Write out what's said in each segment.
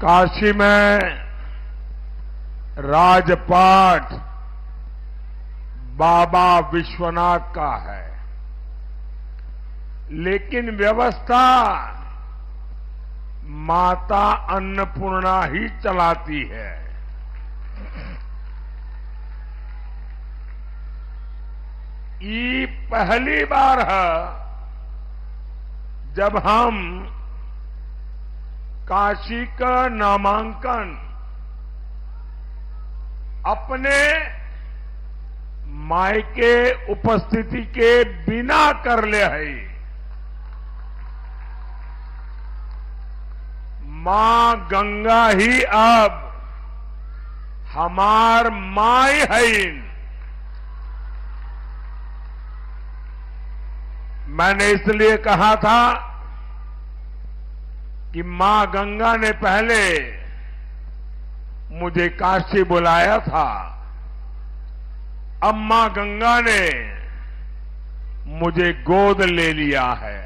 काशी में राजपाट बाबा विश्वनाथ का है, लेकिन व्यवस्था माता अन्नपूर्णा ही चलाती है। ये पहली बार है जब हम काशी का नामांकन अपने मायके उपस्थिति के बिना कर ले है। मां गंगा ही अब हमार माई है। मैंने इसलिए कहा था कि मां गंगा ने पहले मुझे काशी बुलाया था, अब मां गंगा ने मुझे गोद ले लिया है।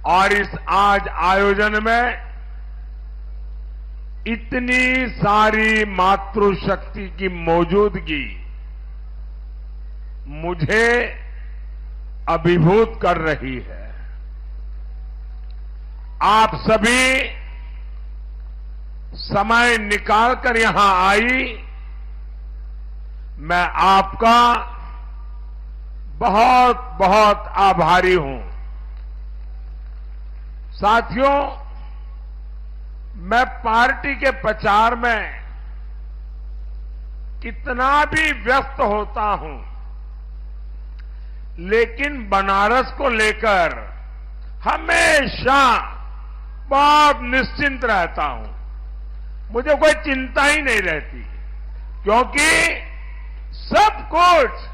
और इस आज आयोजन में इतनी सारी मातृशक्ति की मौजूदगी मुझे अभिभूत कर रही है। आप सभी समय निकालकर यहां आई, मैं आपका बहुत बहुत आभारी हूं। साथियों, मैं पार्टी के प्रचार में कितना भी व्यस्त होता हूं, लेकिन बनारस को लेकर हमेशा बहुत निश्चिंत रहता हूं। मुझे कोई चिंता ही नहीं रहती, क्योंकि सब कुछ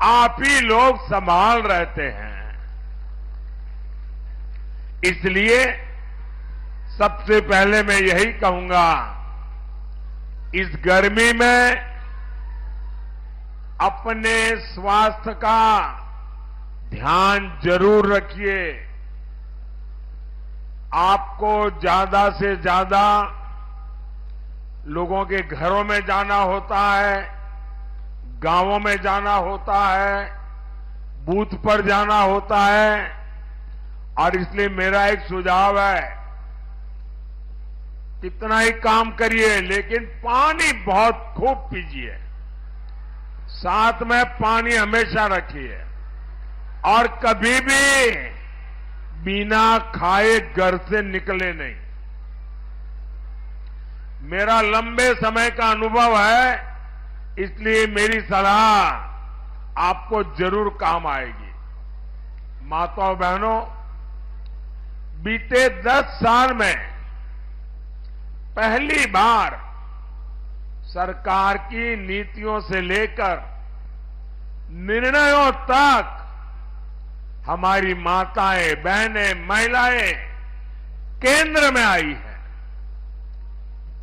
आप ही लोग संभाल रहते हैं। इसलिए सबसे पहले मैं यही कहूंगा, इस गर्मी में अपने स्वास्थ्य का ध्यान जरूर रखिए। आपको ज्यादा से ज्यादा लोगों के घरों में जाना होता है, गांवों में जाना होता है, बूथ पर जाना होता है, और इसलिए मेरा एक सुझाव है, कितना ही काम करिए लेकिन पानी बहुत खूब पीजिए, साथ में पानी हमेशा रखिए, और कभी भी बिना खाए घर से निकले नहीं। मेरा लंबे समय का अनुभव है, इसलिए मेरी सलाह आपको जरूर काम आएगी। माताओं बहनों, बीते 10 साल में पहली बार सरकार की नीतियों से लेकर निर्णयों तक हमारी माताएं, बहनें, महिलाएं केंद्र में आई हैं।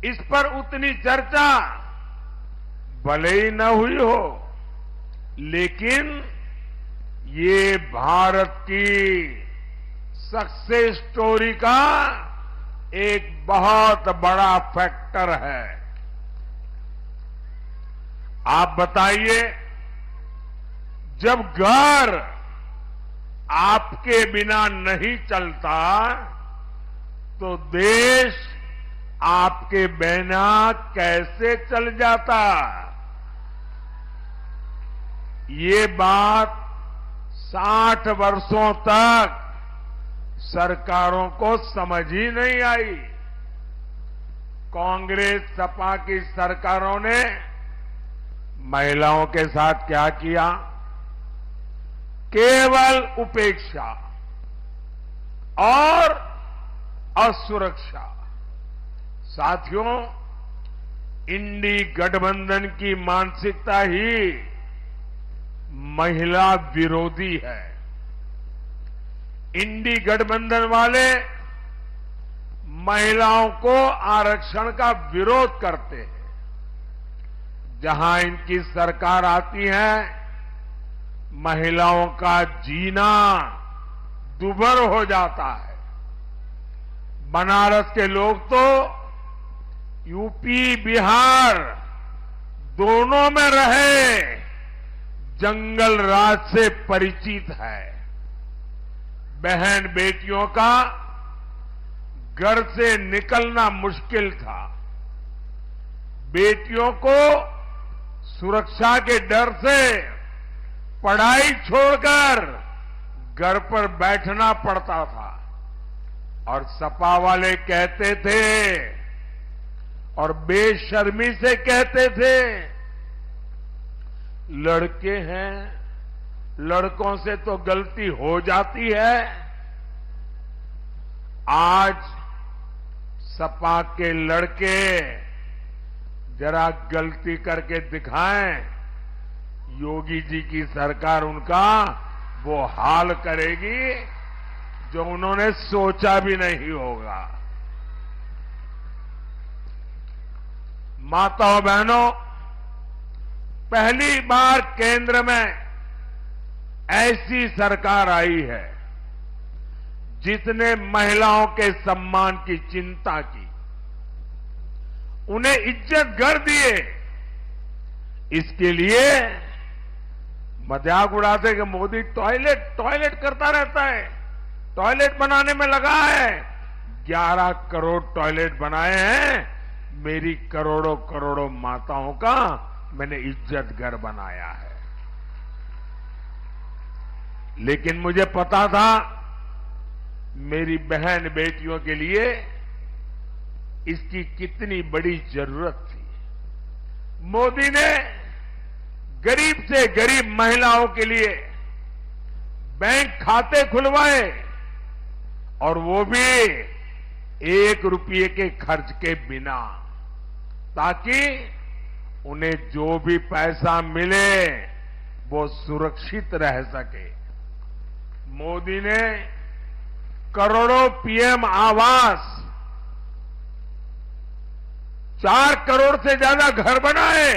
इस पर उतनी चर्चा भले ही न हुई हो, लेकिन ये भारत की सक्सेस स्टोरी का एक बहुत बड़ा फैक्टर है। आप बताइए, जब घर आपके बिना नहीं चलता तो देश आपके बिना कैसे चल जाता? ये बात 60 वर्षों तक सरकारों को समझ ही नहीं आई। कांग्रेस सपा की सरकारों ने महिलाओं के साथ क्या किया? केवल उपेक्षा और असुरक्षा। साथियों, इंडी गठबंधन की मानसिकता ही महिला विरोधी है। इंडी गठबंधन वाले महिलाओं को आरक्षण का विरोध करते हैं। जहां इनकी सरकार आती है, महिलाओं का जीना दुभर हो जाता है। बनारस के लोग तो यूपी बिहार दोनों में रहे जंगल राज से परिचित है। बहन बेटियों का घर से निकलना मुश्किल था। बेटियों को सुरक्षा के डर से पढ़ाई छोड़कर घर पर बैठना पड़ता था और सपा वाले कहते थे और बेशर्मी से कहते थे, लड़के हैं, लड़कों से तो गलती हो जाती है। आज सपा के लड़के जरा गलती करके दिखाएं, योगी जी की सरकार उनका वो हाल करेगी जो उन्होंने सोचा भी नहीं होगा। माताओं बहनों, पहली बार केंद्र में ऐसी सरकार आई है जिसने महिलाओं के सम्मान की चिंता की, उन्हें इज्जत घर दिए। इसके लिए मजाक उड़ाते कि मोदी टॉयलेट करता रहता है, टॉयलेट बनाने में लगा है। 11 करोड़ टॉयलेट बनाए हैं। मेरी करोड़ों करोड़ों माताओं का मैंने इज्जत घर बनाया है। लेकिन मुझे पता था मेरी बहन बेटियों के लिए इसकी कितनी बड़ी जरूरत थी। मोदी ने गरीब से गरीब महिलाओं के लिए बैंक खाते खुलवाए और वो भी 1 रुपये के खर्च के बिना, ताकि उन्हें जो भी पैसा मिले वो सुरक्षित रह सके। मोदी ने करोड़ों पीएम आवास, 4 करोड़ से ज्यादा घर बनाए,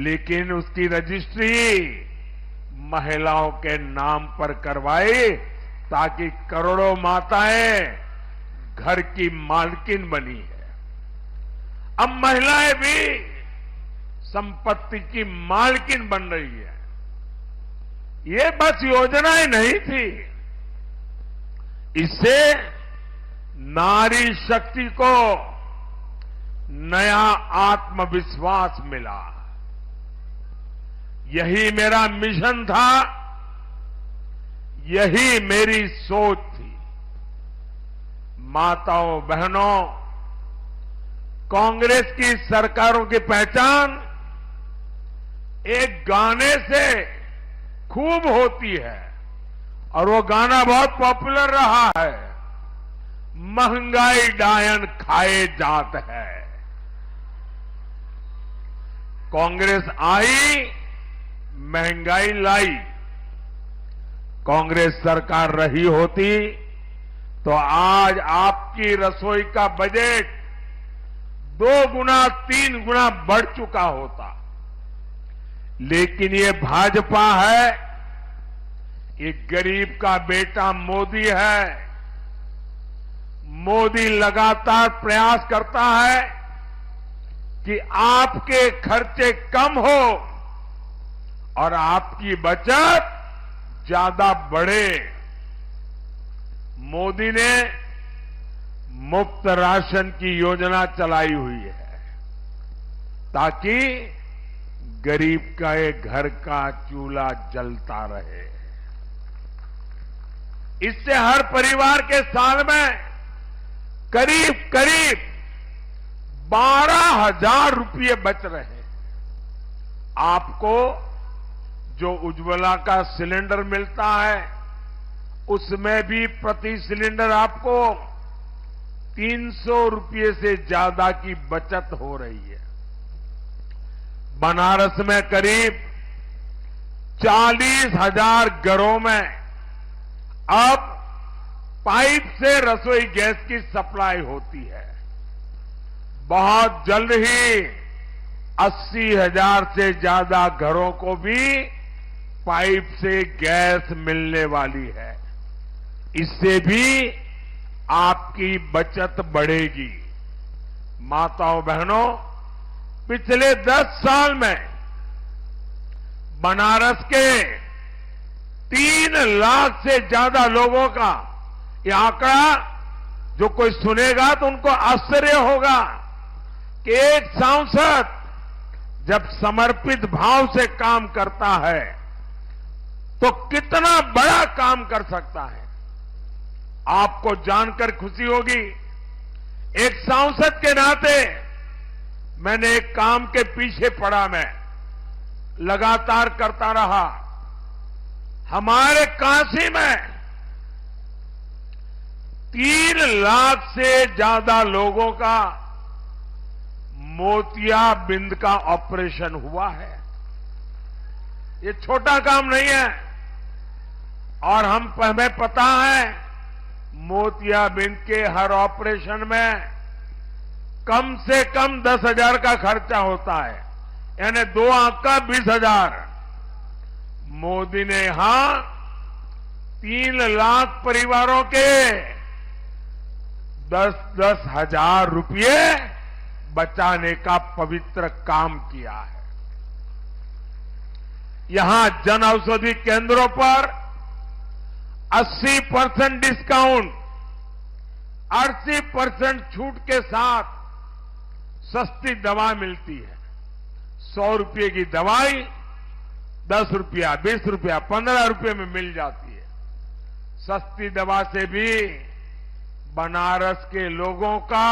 लेकिन उसकी रजिस्ट्री महिलाओं के नाम पर करवाई ताकि करोड़ों माताएं घर की मालकिन बनी है। अब महिलाएं भी संपत्ति की मालकिन बन रही है। ये बस योजनाएं नहीं थी, इससे नारी शक्ति को नया आत्मविश्वास मिला। यही मेरा मिशन था, यही मेरी सोच थी। माताओं बहनों, कांग्रेस की सरकारों की पहचान एक गाने से खूब होती है और वो गाना बहुत पॉपुलर रहा है, महंगाई डायन खाए जात है। कांग्रेस आई, महंगाई लाई। कांग्रेस सरकार रही होती तो आज आपकी रसोई का बजट 2 गुना 3 गुना बढ़ चुका होता। लेकिन ये भाजपा है, ये गरीब का बेटा मोदी है। मोदी लगातार प्रयास करता है कि आपके खर्चे कम हो और आपकी बचत ज्यादा बढ़े। मोदी ने मुफ्त राशन की योजना चलाई हुई है ताकि गरीब का एक घर का चूल्हा जलता रहे। इससे हर परिवार के साल में करीब करीब 12,000 रुपये बच रहे हैं। आपको जो उज्ज्वला का सिलेंडर मिलता है उसमें भी प्रति सिलेंडर आपको 300 रुपये से ज्यादा की बचत हो रही है। बनारस में करीब 40,000 घरों में अब पाइप से रसोई गैस की सप्लाई होती है। बहुत जल्द ही 80,000 से ज्यादा घरों को भी पाइप से गैस मिलने वाली है। इससे भी आपकी बचत बढ़ेगी। माताओं बहनों, पिछले 10 साल में बनारस के 3 लाख से ज्यादा लोगों का यह आंकड़ा, जो कोई सुनेगा तो उनको आश्चर्य होगा कि एक सांसद जब समर्पित भाव से काम करता है तो कितना बड़ा काम कर सकता है। आपको जानकर खुशी होगी, एक सांसद के नाते मैंने एक काम के पीछे पड़ा, मैं लगातार करता रहा। हमारे काशी में 3 लाख से ज्यादा लोगों का मोतियाबिंद का ऑपरेशन हुआ है। ये छोटा काम नहीं है। और हमें पता है, मोतियाबिंद के हर ऑपरेशन में कम से कम 10,000 का खर्चा होता है, यानी 2 आंख का 20,000। मोदी ने यहां 3 लाख परिवारों के 10-10 हजार रुपये बचाने का पवित्र काम किया है। यहां जन औषधि केंद्रों पर 80% डिस्काउंट, 80% छूट के साथ सस्ती दवा मिलती है। 100 रुपये की दवाई 10 रुपया, 20 रुपया, 15 रुपये में मिल जाती है। सस्ती दवा से भी बनारस के लोगों का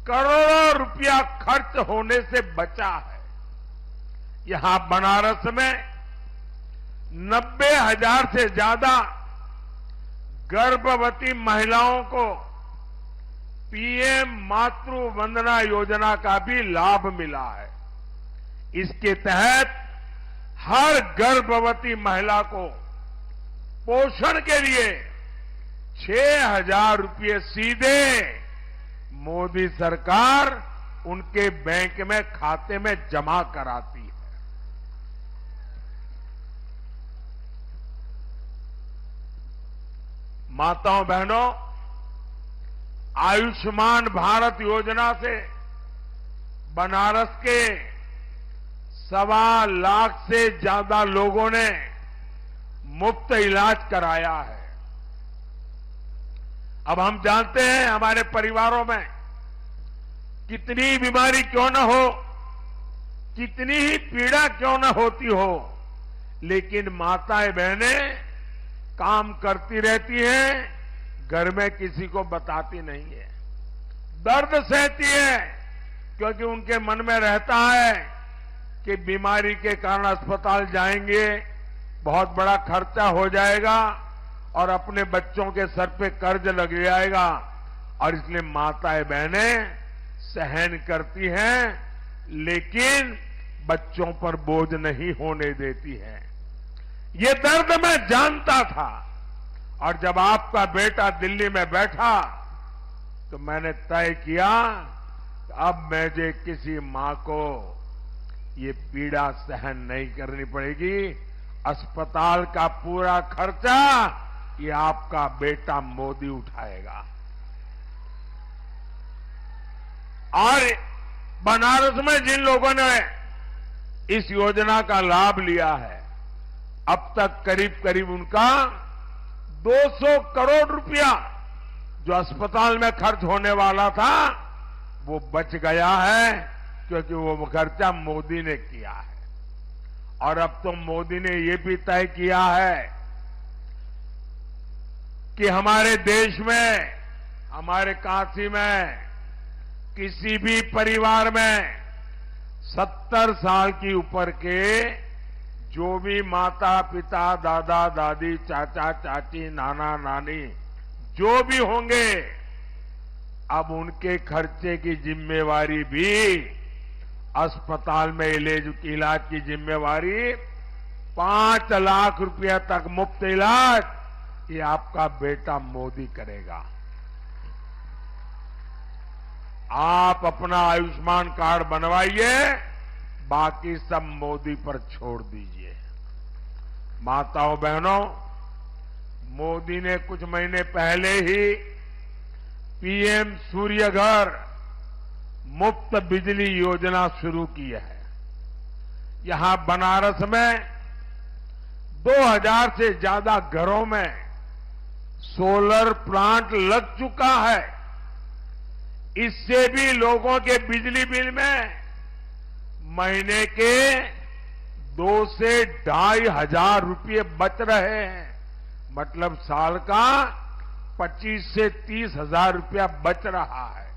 करोड़ों रुपया खर्च होने से बचा है। यहां बनारस में 90,000 से ज्यादा गर्भवती महिलाओं को पीएम मातृ वंदना योजना का भी लाभ मिला है। इसके तहत हर गर्भवती महिला को पोषण के लिए 6,000 रुपये सीधे मोदी सरकार उनके बैंक में खाते में जमा कराती है। माताओं बहनों, आयुष्मान भारत योजना से बनारस के 1.25 लाख से ज्यादा लोगों ने मुफ्त इलाज कराया है। अब हम जानते हैं हमारे परिवारों में कितनी बीमारी क्यों न हो, कितनी ही पीड़ा क्यों न होती हो, लेकिन माताएं बहनें काम करती रहती हैं, घर में किसी को बताती नहीं है, दर्द सहती है, क्योंकि उनके मन में रहता है कि बीमारी के कारण अस्पताल जाएंगे, बहुत बड़ा खर्चा हो जाएगा और अपने बच्चों के सर पे कर्ज लग जाएगा। और इसलिए माताएं बहनें सहन करती हैं, लेकिन बच्चों पर बोझ नहीं होने देती हैं। ये दर्द मैं जानता था, और जब आपका बेटा दिल्ली में बैठा तो मैंने तय किया कि अब मुझे किसी मां को ये पीड़ा सहन नहीं करनी पड़ेगी। अस्पताल का पूरा खर्चा ये आपका बेटा मोदी उठाएगा। और बनारस में जिन लोगों ने इस योजना का लाभ लिया है, अब तक करीब करीब उनका 200 करोड़ रुपया जो अस्पताल में खर्च होने वाला था वो बच गया है, क्योंकि वो खर्चा मोदी ने किया है। और अब तो मोदी ने ये भी तय किया है कि हमारे देश में, हमारे काशी में किसी भी परिवार में 70 साल की ऊपर के जो भी माता पिता, दादा दादी, चाचा चाची, नाना नानी जो भी होंगे, अब उनके खर्चे की जिम्मेवारी भी, अस्पताल में इलाज की जिम्मेवारी 5 लाख रुपया तक मुफ्त इलाज, ये आपका बेटा मोदी करेगा। आप अपना आयुष्मान कार्ड बनवाइए, बाकी सब मोदी पर छोड़ दीजिए। माताओं बहनों, मोदी ने कुछ महीने पहले ही पीएम सूर्य घर मुफ्त बिजली योजना शुरू की है। यहां बनारस में 2000 से ज्यादा घरों में सोलर प्लांट लग चुका है। इससे भी लोगों के बिजली बिल में महीने के 2 से 2,500 रुपये बच रहे हैं। मतलब साल का 25 से 30 हजार रुपया बच रहा है।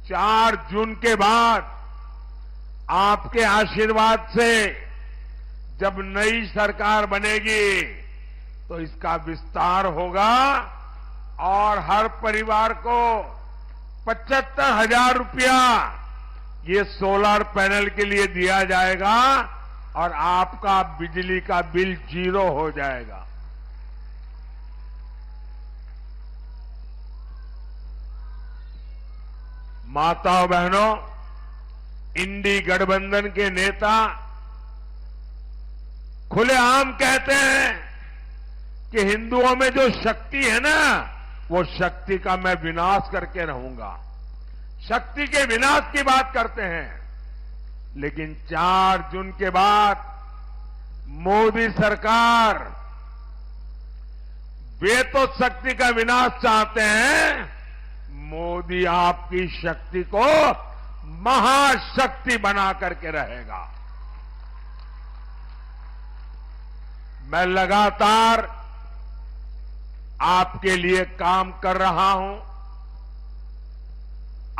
4 जून के बाद आपके आशीर्वाद से जब नई सरकार बनेगी तो इसका विस्तार होगा और हर परिवार को 75,000 रुपया ये सोलर पैनल के लिए दिया जाएगा और आपका बिजली का बिल 0 हो जाएगा। माताओं बहनों, इंडी गठबंधन के नेता खुलेआम कहते हैं कि हिंदुओं में जो शक्ति है ना, वो शक्ति का मैं विनाश करके रहूंगा। शक्ति के विनाश की बात करते हैं। लेकिन 4 जून के बाद मोदी सरकार, वे तो शक्ति का विनाश चाहते हैं, मोदी आपकी शक्ति को महाशक्ति बना करके रहेगा। मैं लगातार आपके लिए काम कर रहा हूं।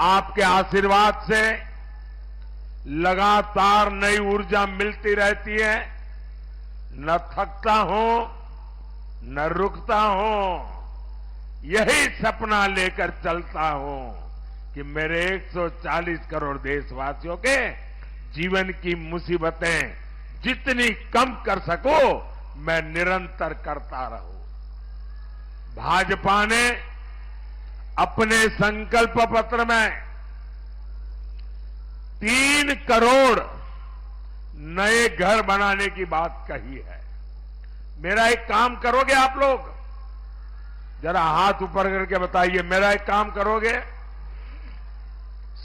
आपके आशीर्वाद से लगातार नई ऊर्जा मिलती रहती है। न थकता हूं, न रुकता हूं। यही सपना लेकर चलता हूं कि मेरे 140 करोड़ देशवासियों के जीवन की मुसीबतें जितनी कम कर सकूं, मैं निरंतर करता रहूं। भाजपा ने अपने संकल्प पत्र में 3 करोड़ नए घर बनाने की बात कही है। मेरा एक काम करोगे आप लोग? जरा हाथ ऊपर करके बताइए, मेरा एक काम करोगे?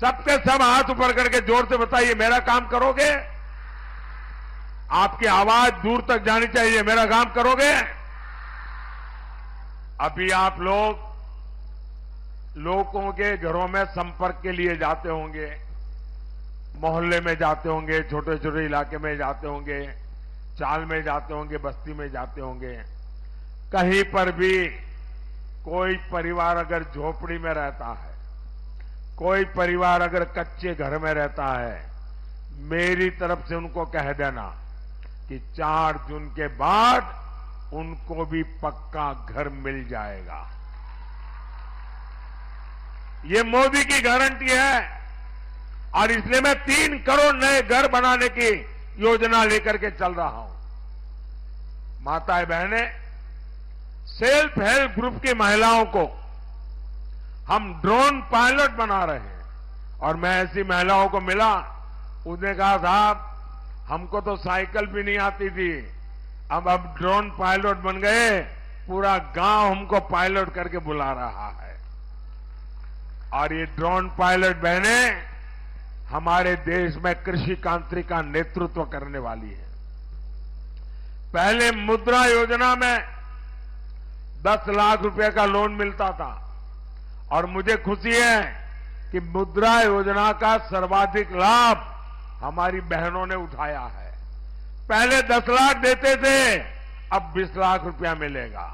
सबके सब हाथ ऊपर करके जोर से बताइए, मेरा काम करोगे? आपकी आवाज दूर तक जानी चाहिए, मेरा काम करोगे? अभी आप लोगों के घरों में संपर्क के लिए जाते होंगे, मोहल्ले में जाते होंगे, छोटे छोटे इलाके में जाते होंगे, चाल में जाते होंगे, बस्ती में जाते होंगे। कहीं पर भी कोई परिवार अगर झोपड़ी में रहता है, कोई परिवार अगर कच्चे घर में रहता है, मेरी तरफ से उनको कह देना कि 4 जून के बाद उनको भी पक्का घर मिल जाएगा। ये मोदी की गारंटी है और इसलिए मैं 3 करोड़ नए घर बनाने की योजना लेकर के चल रहा हूं। माताएं बहनें, सेल्फ हेल्प ग्रुप की महिलाओं को हम ड्रोन पायलट बना रहे हैं। और मैं ऐसी महिलाओं को मिला, उसने कहा साहब हमको तो साइकिल भी नहीं आती थी, अब ड्रोन पायलट बन गए, पूरा गांव हमको पायलट करके बुला रहा है। और ये ड्रोन पायलट बहनें हमारे देश में कृषि क्रांति का नेतृत्व करने वाली है। पहले मुद्रा योजना में 10 लाख रुपए का लोन मिलता था और मुझे खुशी है कि मुद्रा योजना का सर्वाधिक लाभ हमारी बहनों ने उठाया है। पहले 10 लाख देते थे, अब 20 लाख रुपया मिलेगा।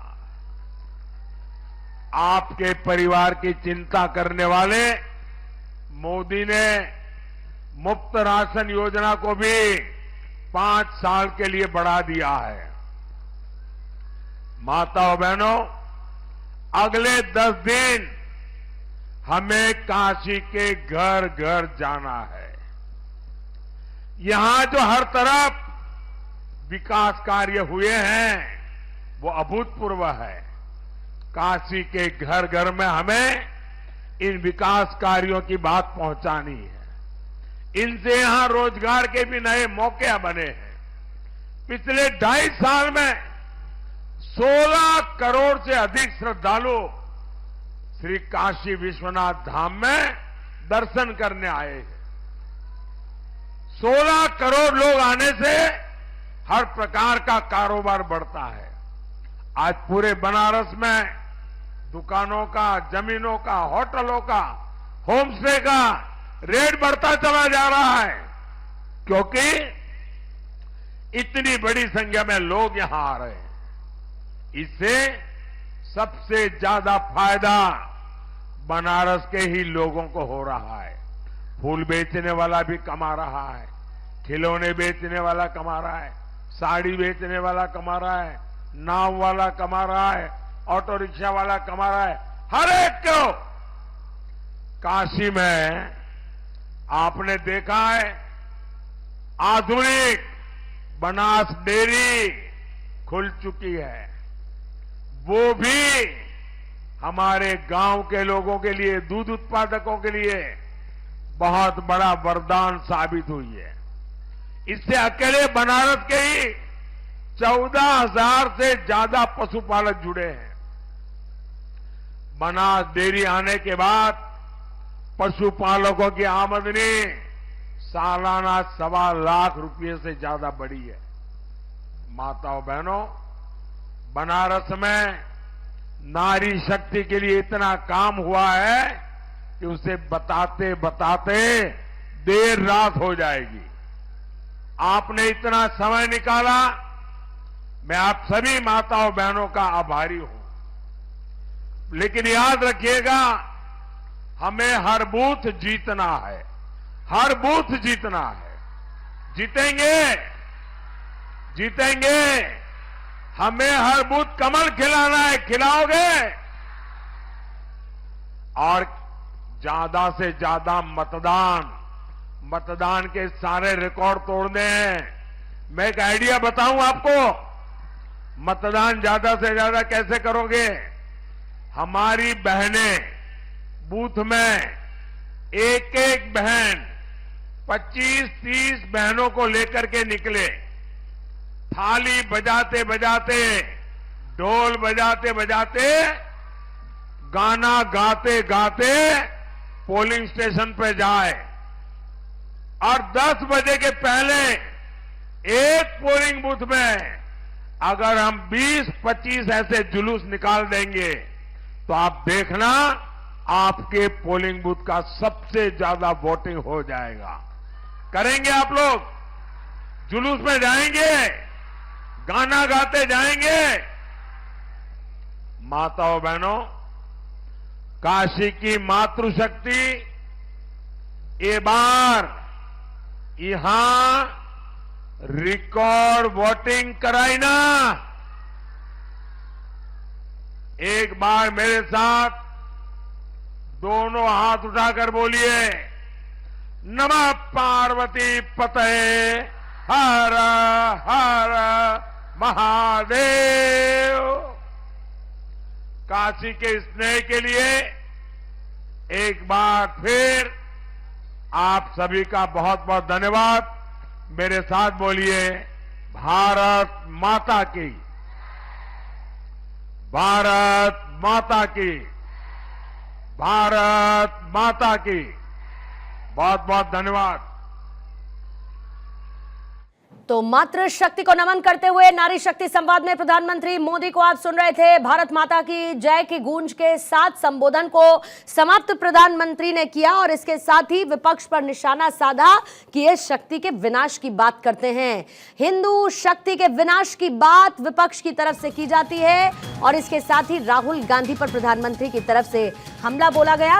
आपके परिवार की चिंता करने वाले मोदी ने मुफ्त राशन योजना को भी 5 साल के लिए बढ़ा दिया है। माताओं बहनों, अगले 10 दिन हमें काशी के घर घर जाना है। यहां जो हर तरफ विकास कार्य हुए हैं वो अभूतपूर्व है। काशी के घर घर में हमें इन विकास कार्यों की बात पहुंचानी है। इनसे यहां रोजगार के भी नए मौके बने हैं। पिछले 2.5 साल में 16 करोड़ से अधिक श्रद्धालु श्री काशी विश्वनाथ धाम में दर्शन करने आए हैं। 16 करोड़ लोग आने से हर प्रकार का कारोबार बढ़ता है। आज पूरे बनारस में दुकानों का, जमीनों का, होटलों का, होमस्टे का रेट बढ़ता चला जा रहा है, क्योंकि इतनी बड़ी संख्या में लोग यहां आ रहे हैं। इससे सबसे ज्यादा फायदा बनारस के ही लोगों को हो रहा है। फूल बेचने वाला भी कमा रहा है, खिलौने बेचने वाला कमा रहा है, साड़ी बेचने वाला कमा रहा है, नाव वाला कमा रहा है, ऑटो रिक्शा वाला कमा रहा है। हर एक को काशी में आपने देखा है आधुनिक बनास डेयरी खुल चुकी है। वो भी हमारे गांव के लोगों के लिए, दूध उत्पादकों के लिए बहुत बड़ा वरदान साबित हुई है। इससे अकेले बनारस के ही 14,000 से ज्यादा पशुपालक जुड़े हैं। बनास डेयरी आने के बाद पशुपालकों की आमदनी सालाना 1.25 लाख रुपए से ज्यादा बढ़ी है। माताओं बहनों, बनारस में नारी शक्ति के लिए इतना काम हुआ है कि उसे बताते बताते देर रात हो जाएगी। आपने इतना समय निकाला, मैं आप सभी माताओं बहनों का आभारी हूं। लेकिन याद रखिएगा, हमें हर बूथ जीतना है, हर बूथ जीतना है। जीतेंगे, जीतेंगे। हमें हर बूथ कमल खिलाना है, खिलाओगे? और ज्यादा से ज्यादा मतदान के सारे रिकॉर्ड तोड़ने हैं। मैं एक आइडिया बताऊं आपको, मतदान ज्यादा से ज्यादा कैसे करोगे? हमारी बहनें बूथ में एक एक बहन 25-30 बहनों को लेकर के निकले, थाली बजाते बजाते, ढोल बजाते बजाते, गाना गाते गाते पोलिंग स्टेशन पे जाए और 10 बजे के पहले एक पोलिंग बूथ में अगर हम 20-25 ऐसे जुलूस निकाल देंगे तो आप देखना आपके पोलिंग बूथ का सबसे ज्यादा वोटिंग हो जाएगा। करेंगे आप लोग? जुलूस में जाएंगे, गाना गाते जाएंगे? माताओं बहनों, काशी की मातृशक्ति ये बार यहां रिकॉर्ड वोटिंग कराई ना। एक बार मेरे साथ दोनों हाथ उठाकर बोलिए, नमः पार्वती पतये हर हर महादेव। काशी के स्नेह के लिए एक बार फिर आप सभी का बहुत बहुत धन्यवाद। मेरे साथ बोलिए, भारत माता की, भारत माता की, भारत माता की। बहुत बहुत धन्यवाद। तो मातृशक्ति को नमन करते हुए नारी शक्ति संवाद में प्रधानमंत्री मोदी को आप सुन रहे थे। भारत माता की जय की गूंज के साथ संबोधन को समाप्त प्रधानमंत्री ने किया और इसके साथ ही विपक्ष पर निशाना साधा कि ये शक्ति के विनाश की बात करते हैं। हिंदू शक्ति के विनाश की बात विपक्ष की तरफ से की जाती है और इसके साथ ही राहुल गांधी पर प्रधानमंत्री की तरफ से हमला बोला गया।